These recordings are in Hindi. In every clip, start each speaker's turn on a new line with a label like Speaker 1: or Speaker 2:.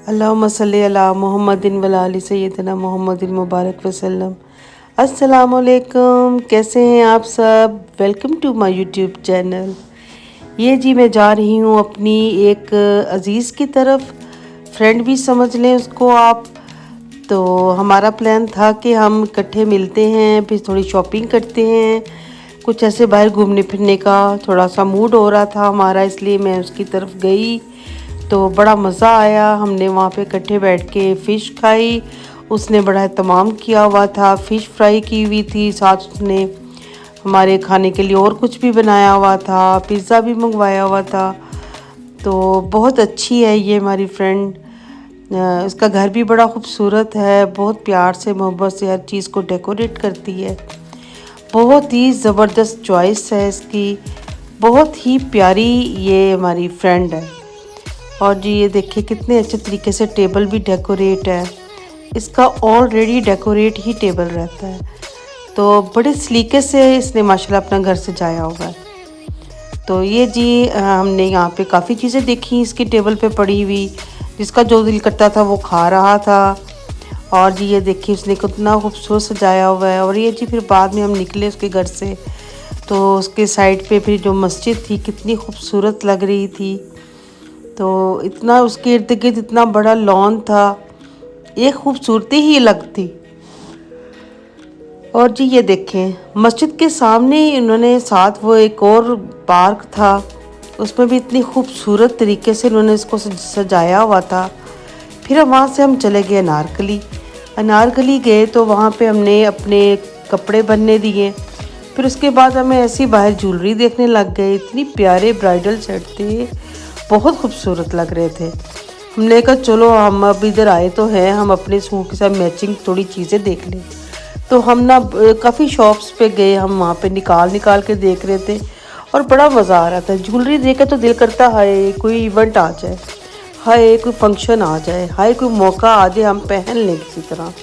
Speaker 1: अल्लाहुम्मा सल्ली अला मुहम्मदिन वला आलि सय्यिदना मुहम्मदिन मुबारक वसल्लम। अस्सलामुअलैकुम, कैसे हैं आप सब। Welcome to my YouTube channel. ये जी मैं जा रही हूँ अपनी एक अज़ीज़ की तरफ, फ्रेंड भी समझ लें उसको आप। तो हमारा प्लान था कि हम इकट्ठे मिलते हैं, फिर थोड़ी शॉपिंग करते हैं, कुछ ऐसे बाहर घूमने फिरने का थोड़ा सा मूड हो रहा था हमारा, इसलिए मैं उसकी तरफ गई। तो बड़ा मज़ा आया, हमने वहाँ पे इकट्ठे बैठ के फ़िश खाई। उसने बड़ा एहतमाम किया हुआ था, फ़िश फ्राई की हुई थी, साथ उसने हमारे खाने के लिए और कुछ भी बनाया हुआ था, पिज़्ज़ा भी मंगवाया हुआ था। तो बहुत अच्छी है ये हमारी फ्रेंड। इसका घर भी बड़ा खूबसूरत है, बहुत प्यार से मोहब्बत से हर चीज़ को डेकोरेट करती है। बहुत ही ज़बरदस्त चॉइस है इसकी, बहुत ही प्यारी ये हमारी फ्रेंड है। और जी ये देखिए कितने अच्छे तरीके से टेबल भी डेकोरेट है, इसका ऑलरेडी डेकोरेट ही टेबल रहता है। तो बड़े सलीके से इसने माशाल्लाह अपना घर सजाया होगा। तो ये जी हमने यहाँ पे काफ़ी चीज़ें देखी इसकी टेबल पे पड़ी हुई, जिसका जो दिल करता था वो खा रहा था। और जी ये देखिए उसने कितना खूबसूरत सजाया हुआ है। और ये जी फिर बाद में हम निकले उसके घर से, तो उसके साइड पे फिर जो मस्जिद थी कितनी खूबसूरत लग रही थी। तो इतना उसके इर्द गिर्द इतना बड़ा लॉन था, एक खूबसूरती ही अलग थी। और जी ये देखें मस्जिद के सामने ही उन्होंने साथ वो एक और पार्क था, उसमें भी इतनी खूबसूरत तरीके से उन्होंने इसको सजाया हुआ था। फिर वहाँ से हम चले गए अनारकली। अनारकली गए तो वहाँ पे हमने अपने कपड़े बनने दिए। फिर उसके बाद हमें ऐसी बाहर ज्वेलरी देखने लग गए, इतनी प्यारे ब्राइडल सेट थे, बहुत खूबसूरत लग रहे थे। हमने कहा चलो हम अब इधर आए तो हैं, हम अपने सूट के साथ मैचिंग थोड़ी चीज़ें देख लें। तो हम ना काफ़ी शॉप्स पे गए, हम वहाँ पे निकाल के देख रहे थे और बड़ा मज़ा आ रहा था। ज्वेलरी देख के तो दिल करता है कोई इवेंट आ जाए, हाय कोई फंक्शन आ जाए, हाय कोई मौका आ जाए हम पहन लें किसी तरह।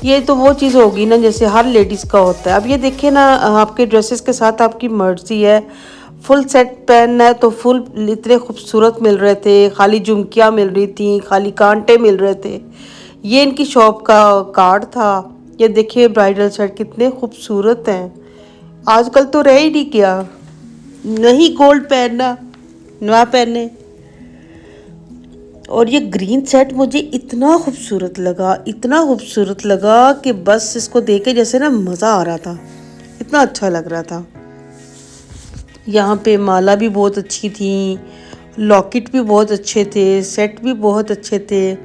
Speaker 1: ये तो वो चीज़ होगी ना जैसे हर लेडीज़ का होता है। अब ये देखिए ना, आपके ड्रेसेस के साथ आपकी मर्जी है, फुल सेट पहनना है तो फुल इतने खूबसूरत मिल रहे थे, खाली झुमकियाँ मिल रही थी, खाली कांटे मिल रहे थे। ये इनकी शॉप का कार्ड था। ये देखिए ब्राइडल सेट कितने खूबसूरत हैं, आजकल तो रह ही नहीं गया, नहीं गोल्ड पहनना ना पहने। और ये ग्रीन सेट मुझे इतना खूबसूरत लगा, इतना खूबसूरत लगा कि बस इसको देख के जैसे ना मज़ा आ रहा था, इतना अच्छा लग रहा था। यहाँ पे माला भी बहुत अच्छी थी, लॉकेट भी बहुत अच्छे थे, सेट भी बहुत अच्छे थे,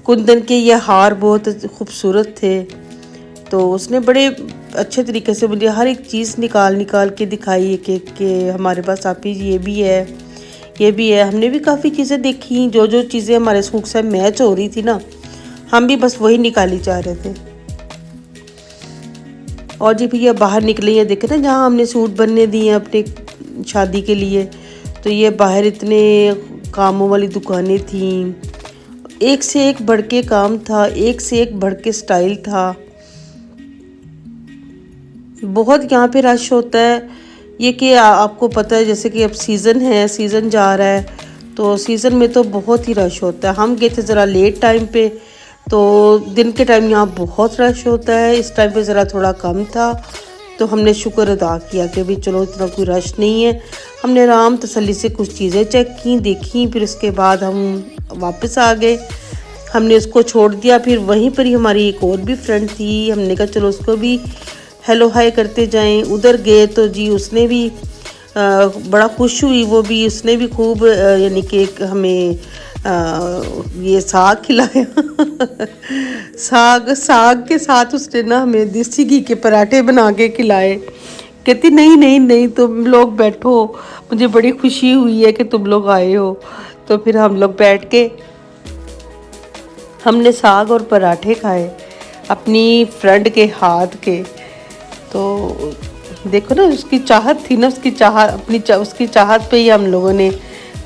Speaker 1: कुंदन के ये हार बहुत खूबसूरत थे। तो उसने बड़े अच्छे तरीके से मुझे हर एक चीज़ निकाल के दिखाई कि हमारे पास आप ही ये भी है, ये भी है। हमने भी काफ़ी चीज़ें देखी, जो जो चीज़ें हमारे सूट से मैच हो रही थी ना, हम भी बस वही निकाली जा रहे थे। और जी भैया बाहर निकले, ये देखे ना जहाँ हमने सूट बनने दिए अपने शादी के लिए, तो ये बाहर इतने कामों वाली दुकानें थीं, एक से एक बढ़ के काम था, एक से एक बढ़ के स्टाइल था। बहुत यहाँ पे रश होता है। ये कि आपको पता है जैसे कि अब सीज़न है, सीज़न जा रहा है, तो सीज़न में तो बहुत ही रश होता है। हम गए थे ज़रा लेट टाइम पे, तो दिन के टाइम यहाँ बहुत रश होता है, इस टाइम पे ज़रा थोड़ा कम था। तो हमने शुक्र अदा किया कि भाई चलो इतना कोई रश नहीं है। हमने आराम तसल्ली से कुछ चीज़ें चेक की, देखी, फिर उसके बाद हम वापस आ गए। हमने उसको छोड़ दिया, फिर वहीं पर ही हमारी एक और भी फ्रेंड थी, हमने कहा चलो उसको भी हेलो हाय करते जाएं। उधर गए तो जी उसने भी बड़ा खुश हुई, वो भी, उसने भी खूब यानी कि हमें ये साग खिलाया साग के साथ उसने ना हमें देसी घी के पराठे बना के खिलाए। कहती नहीं नहीं नहीं तुम लोग बैठो, मुझे बड़ी खुशी हुई है कि तुम लोग आए हो। तो फिर हम लोग बैठ के हमने साग और पराठे खाए अपनी फ्रेंड के हाथ के। तो देखो ना उसकी चाहत थी ना, उसकी चाहत पे ही हम लोगों ने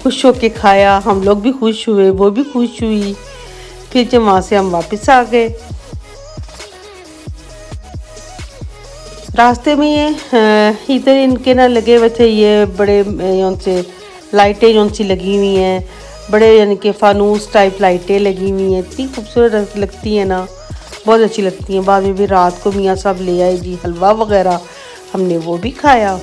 Speaker 1: खुश होके खाया, हम लोग भी खुश हुए, वो भी खुश हुई। फिर जब वहाँ से हम वापस आ गए, रास्ते में ये इधर इनके ना लगे हुए थे ये बड़े से लाइटें जो सी लगी हुई हैं, बड़े यानी कि फानूस टाइप लाइटें लगी हुई हैं, इतनी खूबसूरत लगती हैं ना, बहुत अच्छी लगती हैं। बाद में भी रात को मियाँ साहब ले आए जी हलवा वगैरह, हमने वो भी खाया।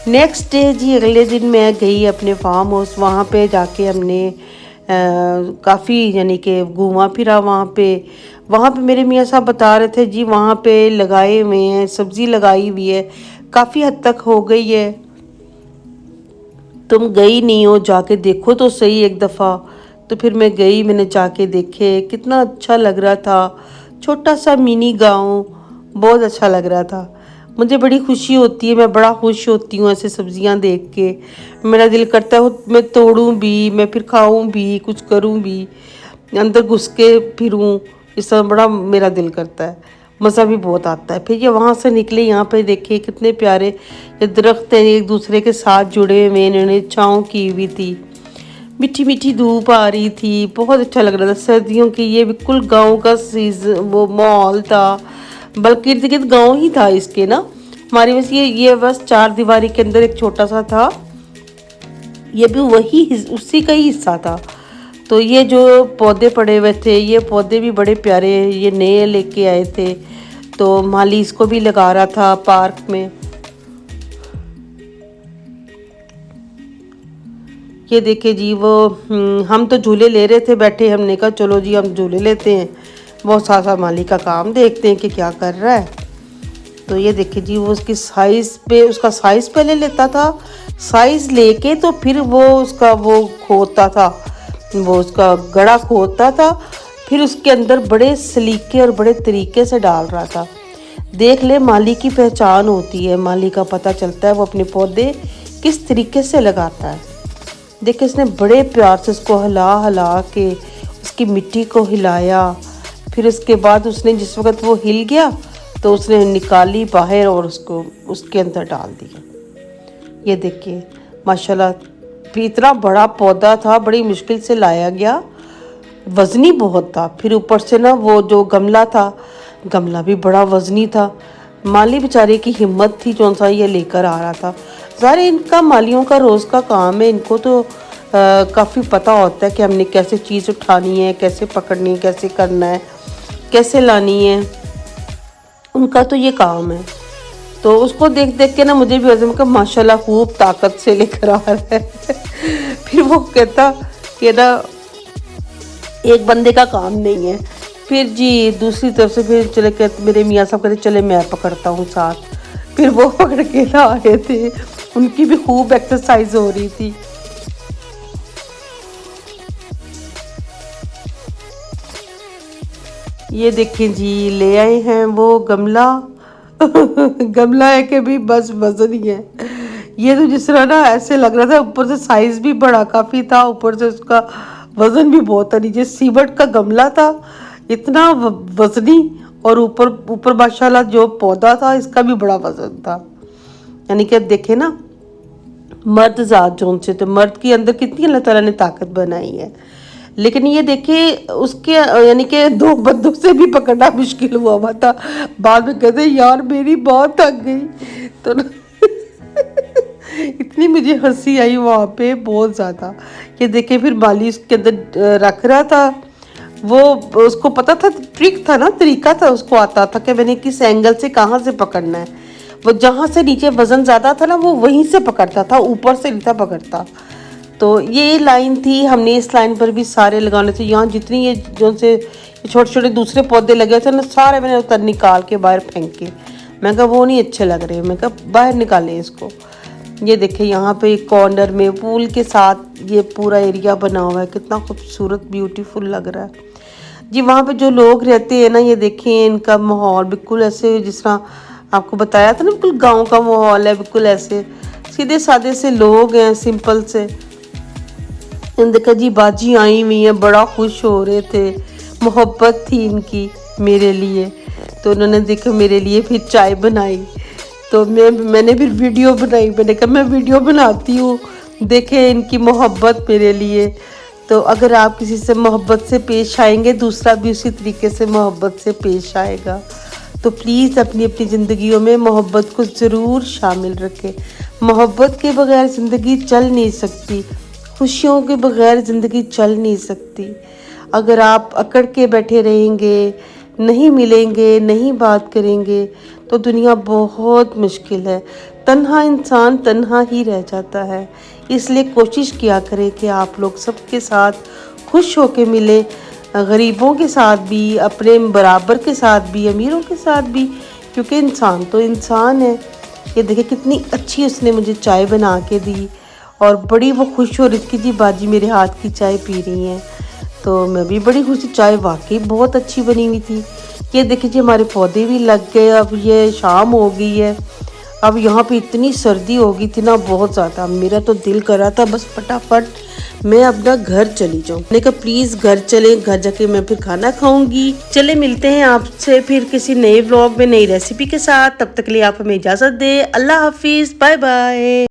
Speaker 1: नेक्स्ट डे जी अगले दिन मैं गई अपने फार्म हाउस, वहाँ पे जाके हमने काफ़ी यानी कि घूमा फिरा वहाँ पे मेरे मियाँ साहब बता रहे थे जी वहाँ पे लगाए हुए हैं, सब्ज़ी लगाई हुई है, काफ़ी हद तक हो गई है, तुम गई नहीं हो, जाके देखो तो सही एक दफ़ा। तो फिर मैं गई, मैंने जाके देखे, कितना अच्छा लग रहा था, छोटा सा मिनी गांव, बहुत अच्छा लग रहा था। मुझे बड़ी खुशी होती है, मैं बड़ा खुश होती हूँ ऐसे सब्जियां देख के। मेरा दिल करता है मैं तोड़ूं भी, मैं फिर खाऊं भी, कुछ करूं भी, अंदर घुस के फिरूं, इस तरह बड़ा मेरा दिल करता है, मज़ा भी बहुत आता है। फिर ये वहाँ से निकले, यहाँ पे देखिए कितने प्यारे ये दरख्त हैं, एक दूसरे के साथ जुड़े हुए, इन्होंने छाँव की हुई थी, मीठी मीठी धूप आ रही थी, बहुत अच्छा लग रहा था सर्दियों की। ये बिल्कुल गांव का सीजन वो माहौल था, बल्कि इर्द गिर्द गाँव ही था इसके ना। हमारे बस ये बस चार दीवारी के अंदर एक छोटा सा था, ये भी वही उसी का ही हिस्सा था। तो ये जो पौधे पड़े हुए थे, ये पौधे भी बड़े प्यारे, ये नए लेके आए थे, तो माली इसको भी लगा रहा था पार्क में। ये देखिए जी वो हम तो झूले ले रहे थे बैठे, हमने कहा चलो जी हम झूले लेते हैं, बहुत सारा माली का काम देखते हैं कि क्या कर रहा है। तो ये देखिए जी वो उसकी साइज़ पे, उसका साइज़ पहले लेता था, साइज़ लेके तो फिर वो उसका वो खोदता था, वो उसका गड़ा खोदता था, फिर उसके अंदर बड़े सलीके और बड़े तरीके से डाल रहा था। देख ले, माली की पहचान होती है, माली का पता चलता है वो अपने पौधे किस तरीके से लगाता है। देखिए इसने बड़े प्यार से उसको हिला हिला के उसकी मिट्टी को हिलाया, फिर उसके बाद उसने जिस वक्त वो हिल गया तो उसने निकाली बाहर और उसको उसके अंदर डाल दिया। ये देखिए माशाल्लाह, फिर इतना बड़ा पौधा था, बड़ी मुश्किल से लाया गया, वज़नी बहुत था। फिर ऊपर से ना वो जो गमला था, गमला भी बड़ा वज़नी था। माली बेचारे की हिम्मत थी जो सा ये लेकर आ रहा था। ज़ाहिर इनका मालियों का रोज़ का काम है, इनको तो काफ़ी पता होता है कि हमने कैसे चीज़ उठानी है, कैसे पकड़नी है, कैसे करना है, कैसे लानी है, उनका तो ये काम है। तो उसको देख देख के ना मुझे भी हज़म का माशाल्लाह खूब ताकत से लेकर आ रहा है। फिर वो कहता कि ना एक बंदे का काम नहीं है। फिर जी दूसरी तरफ से फिर चले के मेरे मियाँ साहब कहते चले मैं पकड़ता हूँ साथ, फिर वो पकड़ के ला आए थे, उनकी भी खूब एक्सरसाइज हो रही थी। ये देखिए जी ले आए हैं वो गमला। गमला है कि भी बस वजन ही है। ये तो जिस तरह ना ऐसे लग रहा था, ऊपर से साइज भी बड़ा काफ़ी था, ऊपर से उसका वजन भी बहुत था। नीचे सीमेंट का गमला था, इतना वजनी, और ऊपर ऊपर माशाल्लाह जो पौधा था इसका भी बड़ा वजन था। यानी कि देखे ना मर्द ज़ात जो उनसे, तो मर्द के अंदर कितनी अल्लाह ताला ने ताकत बनाई है। लेकिन ये देखिए उसके यानी कि दो बंदों से भी पकड़ना मुश्किल हुआ था। बाद में कहते यार मेरी बहुत थक गई, तो इतनी मुझे हंसी आई वहाँ पे बहुत ज़्यादा। ये देखिए फिर माली उसके अंदर रख रहा था, वो उसको पता था, ट्रिक था ना, तरीका था, उसको आता था कि मैंने किस एंगल से कहाँ से पकड़ना है। वो जहाँ से नीचे वज़न ज़्यादा था ना वो वहीं से पकड़ता था, ऊपर से नहीं था पकड़ता। तो ये लाइन थी, हमने इस लाइन पर भी सारे लगाने थे। यहाँ जितनी ये जो से छोटे छोटे दूसरे पौधे लगे थे ना, सारे मैंने उतर निकाल के बाहर फेंके। मैं कहा वो नहीं अच्छे लग रहे, मैं कहा बाहर निकालें इसको। ये देखिए यहाँ पे कॉर्नर में पूल के साथ ये पूरा एरिया बना हुआ है, कितना खूबसूरत ब्यूटीफुल लग रहा है जी। वहाँ पे जो लोग रहते हैं ना, ये देखिए इनका माहौल बिल्कुल ऐसे जिस तरह आपको बताया था ना, बिल्कुल गाँव का माहौल है, बिल्कुल ऐसे सीधे साधे से लोग हैं, सिंपल से। देखा जी बाजी आई हुई है, बड़ा खुश हो रहे थे, मोहब्बत थी इनकी मेरे लिए। तो उन्होंने देखा मेरे लिए फिर चाय बनाई, तो मैंने फिर वीडियो बनाई। मैंने कहा मैं वीडियो बनाती हूँ, देखे इनकी मोहब्बत मेरे लिए। तो अगर आप किसी से मोहब्बत से पेश आएंगे, दूसरा भी उसी तरीके से मोहब्बत से पेश आएगा। तो प्लीज़ अपनी अपनी ज़िंदगियों में मोहब्बत को ज़रूर शामिल रखें। मोहब्बत के बगैर ज़िंदगी चल नहीं सकती। खुशियों के बगैर ज़िंदगी चल नहीं सकती। अगर आप अकड़ के बैठे रहेंगे, नहीं मिलेंगे, नहीं बात करेंगे, तो दुनिया बहुत मुश्किल है। तन्हा इंसान तन्हा ही रह जाता है। इसलिए कोशिश किया करें कि आप लोग सबके साथ खुश होके मिलें, गरीबों के साथ भी, अपने बराबर के साथ भी, अमीरों के साथ भी, क्योंकि इंसान तो इंसान है। ये देखिए कितनी अच्छी उसने मुझे चाय बना के दी और बड़ी वो खुश हो रही थी कि जी बाजी मेरे हाथ की चाय पी रही हैं। तो मैं भी बड़ी खुशी, चाय वाकई बहुत अच्छी बनी हुई थी। ये देखिए जी हमारे पौधे भी लग गए। अब ये शाम हो गई है, अब यहाँ पे इतनी सर्दी हो गई थी ना बहुत ज़्यादा, मेरा तो दिल कर रहा था बस फटाफट मैं अपना घर चली जाऊँ। मैंने कहा प्लीज़ घर चले, घर जाके मैं फिर खाना खाऊंगी। चले मिलते हैं आपसे फिर किसी नए व्लॉग में नई रेसिपी के साथ। तब तक के लिए आप हमें इजाज़त दें। अल्लाह हाफिज़, बाय बाय।